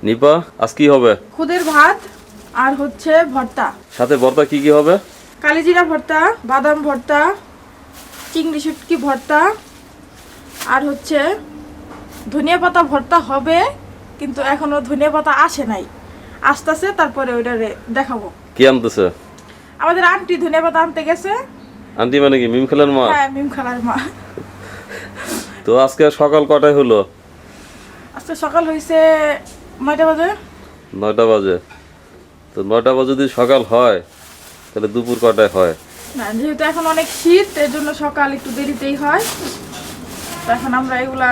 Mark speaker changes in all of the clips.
Speaker 1: নিপা আজ কি হবে?
Speaker 2: খুদের ভাত আর হচ্ছে ভর্তা।
Speaker 1: সাথে ভর্তা কি কি হবে?
Speaker 2: কালিজিরা ভর্তা, বাদাম ভর্তা, চিংড়ি শুটকি ভর্তা আর হচ্ছে ধনিয়া পাতা ভর্তা হবে, কিন্তু এখনো ধনিয়া পাতা আসে নাই। আসতেছে, তারপরে ওইটা দেখাবো।
Speaker 1: কি আনতেছে?
Speaker 2: আমাদের আন্টি ধনিয়া পাতা আনতে গেছে।
Speaker 1: আন্টি মানে কি মিম খালার মা?
Speaker 2: হ্যাঁ, মিম খালার মা।
Speaker 1: তো আজকে সকাল কটায় হলো?
Speaker 2: আজকে সকাল হয়েছে 9টা বাজে।
Speaker 1: 9টা বাজে। তো 9টা বাজে যদি সকাল হয় তাহলে দুপুর কটায় হয়?
Speaker 2: না, যেহেতু এখন অনেক শীত, এর জন্য সকাল একটু দেরিতেই হয়। তো এখন আমরা এগুলা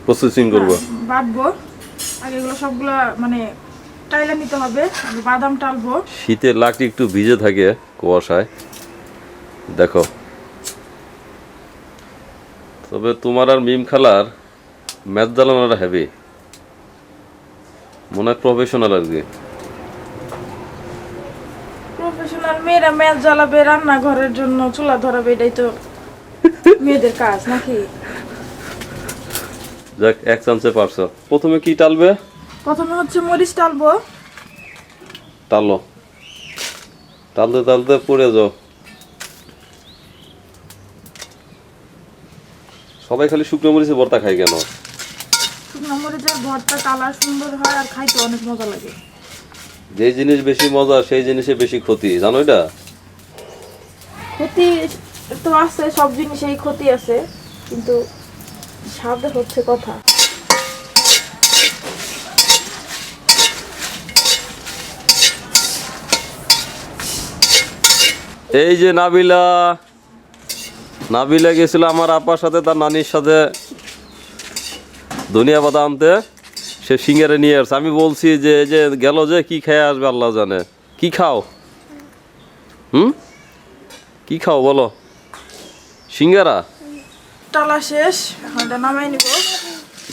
Speaker 1: প্রসেসিং করব।
Speaker 2: বাটবো। আগে এগুলো সবগুলা মানে টাইলা নিতে হবে। আমি বাদাম টালবো।
Speaker 1: শীতের লাকড়ি একটু ভিজে থাকে কুয়াশায়, দেখো। তবে তোমার আর মিম খালার ম্যাচ জ্বালানোটা হেভি, মনে হয় প্রফেশনাল আর কি।
Speaker 2: প্রফেশনাল মেয়েরা ম্যাচ জ্বালাবে, রান্নাঘরের জন্য চুলা ধরাবে, এটাই তো মেয়েদের কাজ নাকি?
Speaker 1: যাক, এক চান্সে পারছো। প্রথমে কি টালবে?
Speaker 2: প্রথমে হচ্ছে মরিচ টালবো।
Speaker 1: টালো, টালতে টালতে পড়ে যাও। সবাই খালি শুকনো মরিচে ভর্তা খায় কেন?
Speaker 2: শুকনো মরিচের ভর্তা কালার সুন্দর হয় আর খাইতে অনেক মজা লাগে।
Speaker 1: যেই জিনিস বেশি মজা সেই জিনিসে বেশি ক্ষতি, জানো এটা?
Speaker 2: ক্ষতি তো আছে, সব জিনিসেই ক্ষতি আছে, কিন্তু স্বাদ হচ্ছে কথা।
Speaker 1: এই যে নাবিলা, নাবিলা গেছিল আমার আপার সাথে তার নানির সাথে ধনিয়া পাতা আনতে। সে সিঙ্গারে নিয়ে আসছে। আমি বলছি যে এই যে গেল, যে কি খেয়ে আসবে আল্লাহ জানে। কি খাও? কি খাও বলো? সিঙ্গারা?
Speaker 2: টালা শেষ, এখন এটা নামাই নিব।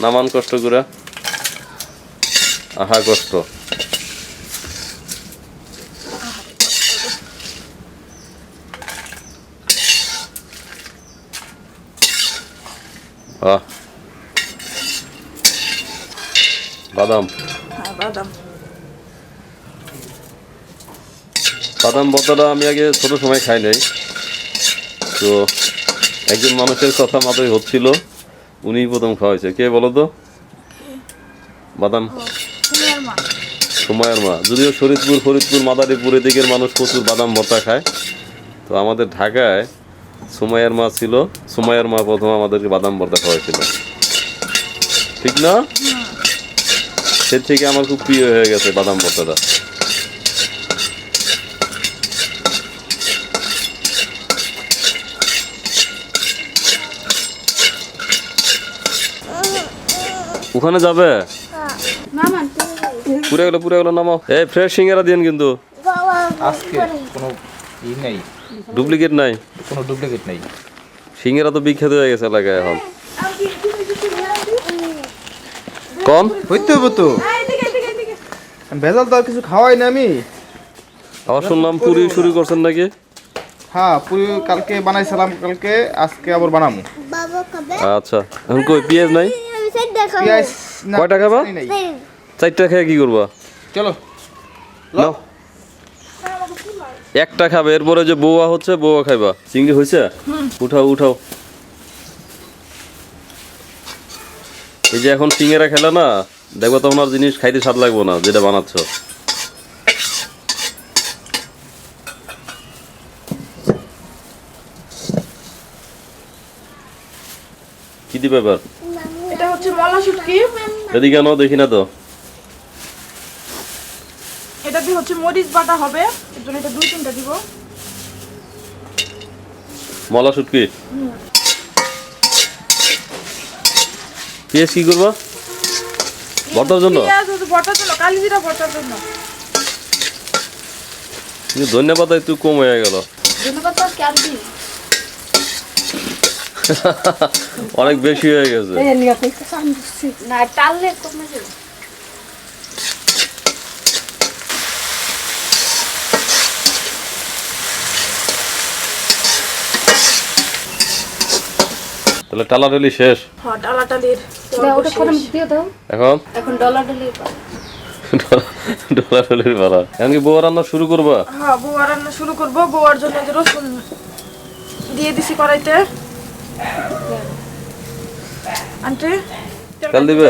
Speaker 1: নামান কষ্ট করে। আহা কষ্ট। আহ, বাদাম,
Speaker 2: হ্যাঁ, বাদাম।
Speaker 1: বাদাম ভর্তাটা আমি আগে ছোট সময় খাই নাই। তো একজন মানুষের কথা মাথায় হচ্ছিল, উনিই প্রথম খাওয়াইছে। কে বলো তো? বাদাম
Speaker 2: সুমিয়ার মা।
Speaker 1: সময়ের মা। যদিও ফরিদপুর মাদারীপুর এদিকের মানুষ প্রচুর বাদাম ভর্তা খায়, তো আমাদের ঢাকায় সুমাইয়ার মা ছিল। সুমাইয়ার মা প্রথম আমাদেরকে বাদাম ভর্তা খাওয়াইছিল, ঠিক না? সে থেকে আমার খুব প্রিয় হয়ে গেছে বাদাম ভর্তাটা। ওখানে যাবে? পুরে গেলো নামাও। এই ফ্রেশ সিঙ্গারা দিন কিন্তু।
Speaker 3: আজকে কোনো ই নেই,
Speaker 1: ডুপ্লিকেট নাই,
Speaker 3: কোনো ডুপ্লিকেট নেই।
Speaker 1: সিঙ্গারা তো বিখ্যাত হয়ে গেছে এলাকায় এখন। কম
Speaker 3: হইতে হবে তো, ভেজাল তো আর কিছু খাওয়াই না আমি।
Speaker 1: আবার শুনলাম পুরি শুরু করছেন নাকি?
Speaker 3: হ্যাঁ, পুরি কালকে বানাইছিলাম, কালকে আজকে আবার বানাবো।
Speaker 1: আচ্ছা, এখন কই পেঁয়াজ নাই?
Speaker 3: পেঁয়াজ না,
Speaker 1: কয়টা খাবা?
Speaker 3: নেই।
Speaker 1: 4টা খেয়ে কি করবা?
Speaker 3: চলো
Speaker 1: নাও, একটা খাবে, এরপরে যে বউয়া হচ্ছে বউয়া খাইবা। চিংড়ি হয়েছে? উঠাও উঠাও। এই যে এখন সিঙ্গারা খেলে না, দেখবো তখন আর জিনিস খাইতে স্বাদ লাগবো না যেটা বানাচ্ছ। কি দিবে এবার?
Speaker 2: এটা হচ্ছে মলা শুটকি।
Speaker 1: এদিকে আনো, দেখি না তো।
Speaker 2: এটা দিয়ে হচ্ছে মরিচ বাটা হবে, এর জন্য এটা 2-3টা দিব।
Speaker 1: মলা শুটকি। পেঁয়াজ কি করবা? ভর্তার জন্য?
Speaker 2: পেঁয়াজ হচ্ছে ভর্তার জন্য, কালিজিরা ভর্তার জন্য।
Speaker 1: কিন্তু ধন্যবাদ একটু কম হয়ে গেল।
Speaker 2: ধন্যবাদ তো কি আর দিই?
Speaker 1: অনেক বেশি হয়ে গেছে।
Speaker 2: না, টাললে কমে যাবে।
Speaker 1: তাহলে টালাটালি শেষ।
Speaker 2: হ্যাঁ, টালাটালির
Speaker 4: ওটা কত দিয়ে দাও,
Speaker 1: এখন
Speaker 4: এখন ডলার ডলার
Speaker 1: ডলাডলির পালা। এখন কি বউ রান্না শুরু করবা?
Speaker 2: হ্যাঁ, বউয়া রান্না শুরু করবো। বউয়ার জন্য যে রসুন দিয়ে দিছি কড়াইতে। আন্টি
Speaker 1: তেল দিবে?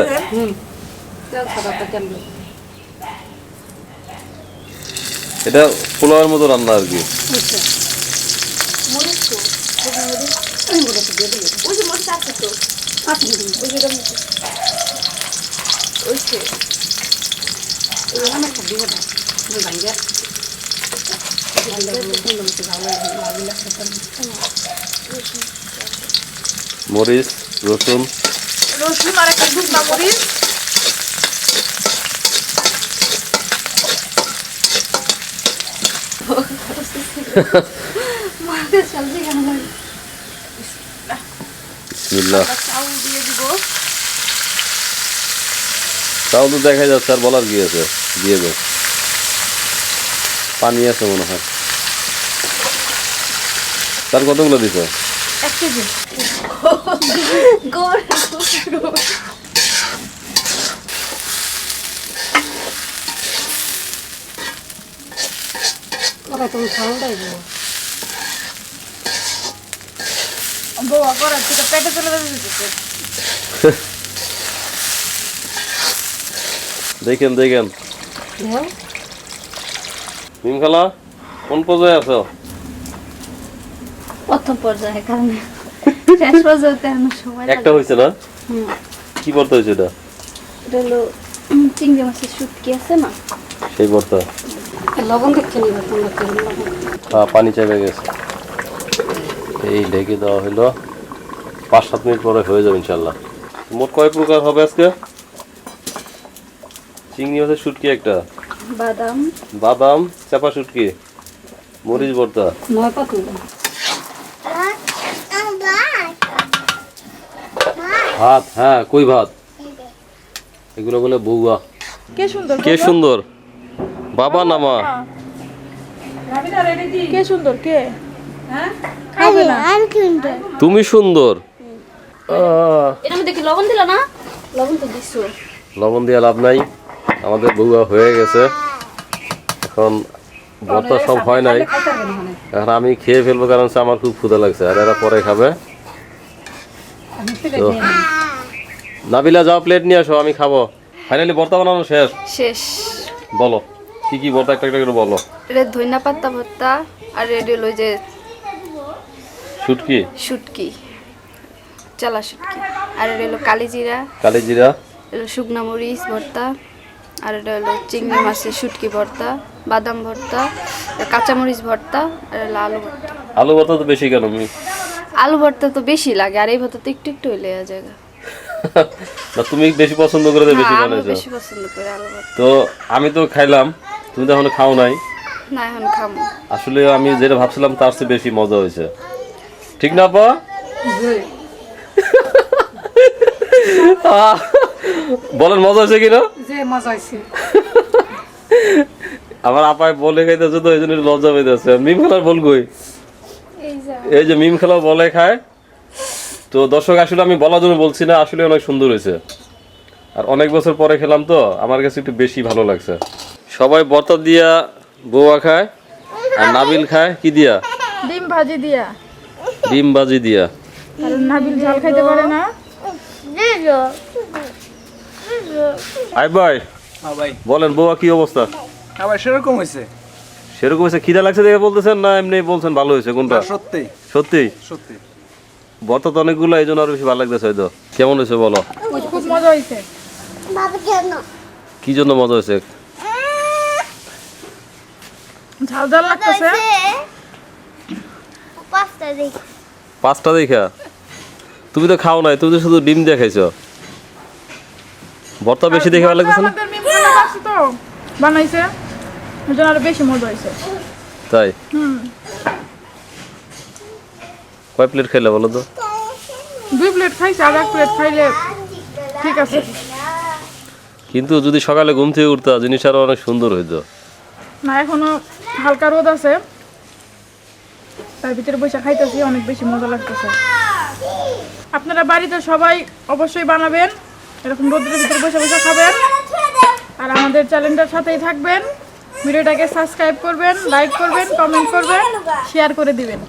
Speaker 1: এটা পোলাওয়ের মতো রান্না আর কি।
Speaker 2: মরিচ তো, ওই যে মরিচ আছে তো, ওই যে
Speaker 1: মরিচ, রসুন,
Speaker 2: রসুন আর একটা শুকনা মরিচ।
Speaker 1: বিসমিল্লাহ।
Speaker 2: চাউল দিয়ে দিব।
Speaker 1: তাও তো দেখা যাচ্ছে, আর বলার কি আছে, দিয়ে দে। পানি আছে মনে হয়। তার কতগুলো দিছ?
Speaker 2: 1 কেজি। বউয়া করার থেকে পেটে চলে যাবে।
Speaker 1: দেখেন দেখেন মিম খালা কোন পর্যায়ে আছো?
Speaker 4: প্রথম পর্যায়ে, কারণ শেষ পর্যায়ে এমন সময়
Speaker 1: একটা হয়েছে না? কি ভর্তা হয়েছে এটা?
Speaker 4: এটা হলো চিংড়ি মাছের শুটকি আছে না,
Speaker 1: সেই ভর্তা।
Speaker 4: লবণ দেখতে নিবে তোমরা, লবণ
Speaker 1: হ্যাঁ, পানি চেপে গেছে। এই ঢেকে দেওয়া হলো, 5-7 মিনিট পরে হয়ে যাবে ইনশাল্লাহ। মোট কয় প্রকার হবে আজকে? চিংড়ি মাছের শুটকি একটা,
Speaker 4: বাদাম
Speaker 1: বাদাম চাপা শুটকি, মরিচ ভর্তা,
Speaker 4: 9 পাতা,
Speaker 1: ভাত। হ্যাঁ, কই ভাত? এগুলো বলে বউয়া।
Speaker 2: কে সুন্দর,
Speaker 1: কে সুন্দর, বাবা না মা?
Speaker 2: কে সুন্দর, কে? হ্যাঁ, খাবে না।
Speaker 1: তুমি সুন্দর।
Speaker 4: এর মধ্যে কি লবণ দিলা না? লবণ তো দিছো।
Speaker 1: লবণ দিয়ে লাভ নাই, আমাদের বউয়া হয়ে গেছে। এখন ভর্তা সব হয় নাই, এখন আমি খেয়ে ফেলবো, কারণ হচ্ছে আমার খুব ক্ষুধা লাগছে, আর এরা পরে খাবে। তো নাবিলা যাও, প্লেট নিয়ে আসো, আমি খাবো। ফাইনালি ভর্তা বানানো শেষ।
Speaker 4: শেষ।
Speaker 1: বলো কি কি ভর্তা, একটা একটা করে বলো।
Speaker 4: এটা ধনিয়া পাতা ভর্তা, আর এটা হলো যে
Speaker 1: শুটকি,
Speaker 4: শুটকি, চালা শুটকি, আর এটা হলো কালিজিরা,
Speaker 1: কালি জিরা,
Speaker 4: এটা শুকনা মরিচ ভর্তা, আর এটা হলো চিংড়ি মাছের শুটকি ভর্তা, বাদাম ভর্তা, কাঁচামরিচ ভর্তা, আর হলো আলু ভর্তা।
Speaker 1: আলু ভর্তা তো বেশি কেন?
Speaker 4: আলু ভর্তা তো বেশি লাগে, আর এই ভর্তা তো একটু একটু হইলে যায়।
Speaker 1: না, তুমি বেশি পছন্দ করে বেশি
Speaker 4: হ্যাঁ, আমি
Speaker 1: বানাইছো।
Speaker 4: বেশি পছন্দ করি আলু ভর্তা।
Speaker 1: তো আমি তো খাইলাম, তুমি তো এখনো খাও নাই।
Speaker 4: না, এখন খাবো।
Speaker 1: আসলে আমি যেটা ভাবছিলাম তার চেয়ে বেশি মজা হয়েছে, ঠিক না আপা? বলেন মজা হয়েছে কিনা? আমার আপায় বলে খাইতেছে, তো এই জন্য লজ্জা পেতেছে। মিম খেলার বল কই? এই যে মিম খেলা বলে খায়। তো দর্শক, আসলে আমি বলার জন্য বলছি না, আসলে অনেক সুন্দর হয়েছে। আর অনেক বছর পরে খেলাম তো আমার কাছে একটু বেশি ভালো লাগছে। সবাই ভর্তা দিয়া বউয়া খায়, আর নাবিল খায় কি দিয়া?
Speaker 2: ডিম ভাজি দিয়া।
Speaker 1: ডিম ভাজি দিয়া।
Speaker 2: কারণ নাবিল ঝাল খাইতে পারে না।
Speaker 1: আই ভাই,
Speaker 3: হ্যাঁ ভাই,
Speaker 1: বলেন বউয়া কি অবস্থা?
Speaker 3: হ্যাঁ ভাই, সেরকম হয়েছে।
Speaker 1: সেরকম হয়েছে? খিদা লাগছে দেখে বলতেছেন, না এমনি বলছেন ভালো হয়েছে? কোনটা
Speaker 3: সত্যি
Speaker 1: সত্যি?
Speaker 3: সত্যি
Speaker 1: ভর্তা তো অনেকগুলো, এই জন্য আরো বেশি ভালো লাগতেছে হয়তো। কেমন হয়েছে বলো?
Speaker 2: খুব মজা হয়েছে।
Speaker 1: কি জন্য মজা হয়েছে?
Speaker 2: ঝাল ঝাল লাগতেছে।
Speaker 1: 5টা দেখা? তুমি তো খাও নাই, তুমি তো শুধু ডিম দিয়ে খাইছো। ভর্তা বেশি দেখে ভালো লাগতেছে না?
Speaker 2: আমাদের মিম খালা বাসি তো বানাইছে, এই জন্য আরো বেশি মজা হয়েছে।
Speaker 1: তাই? কয় প্লেট খাইলে বলো তো?
Speaker 2: 2 প্লেট খাইছে, আর 1 প্লেট খাইলে ঠিক আছে।
Speaker 1: কিন্তু যদি সকালে ঘুম থেকে উঠতা, জিনিসটা আরো অনেক সুন্দর হইতো।
Speaker 2: না, এখনো হালকা রোদ আছে, তার ভিতরে বসে খাইতেছি, অনেক বেশি মজা লাগতেছে। আপনারা বাড়িতে সবাই অবশ্যই বানাবেন, এরকম রোদের ভিতরে বসে বসে খাবেন। আর আমাদের চ্যানেলটার সাথেই থাকবেন, ভিডিওটাকে সাবস্ক্রাইব করবেন, লাইক করবেন, কমেন্ট করবেন, শেয়ার করে দিবেন।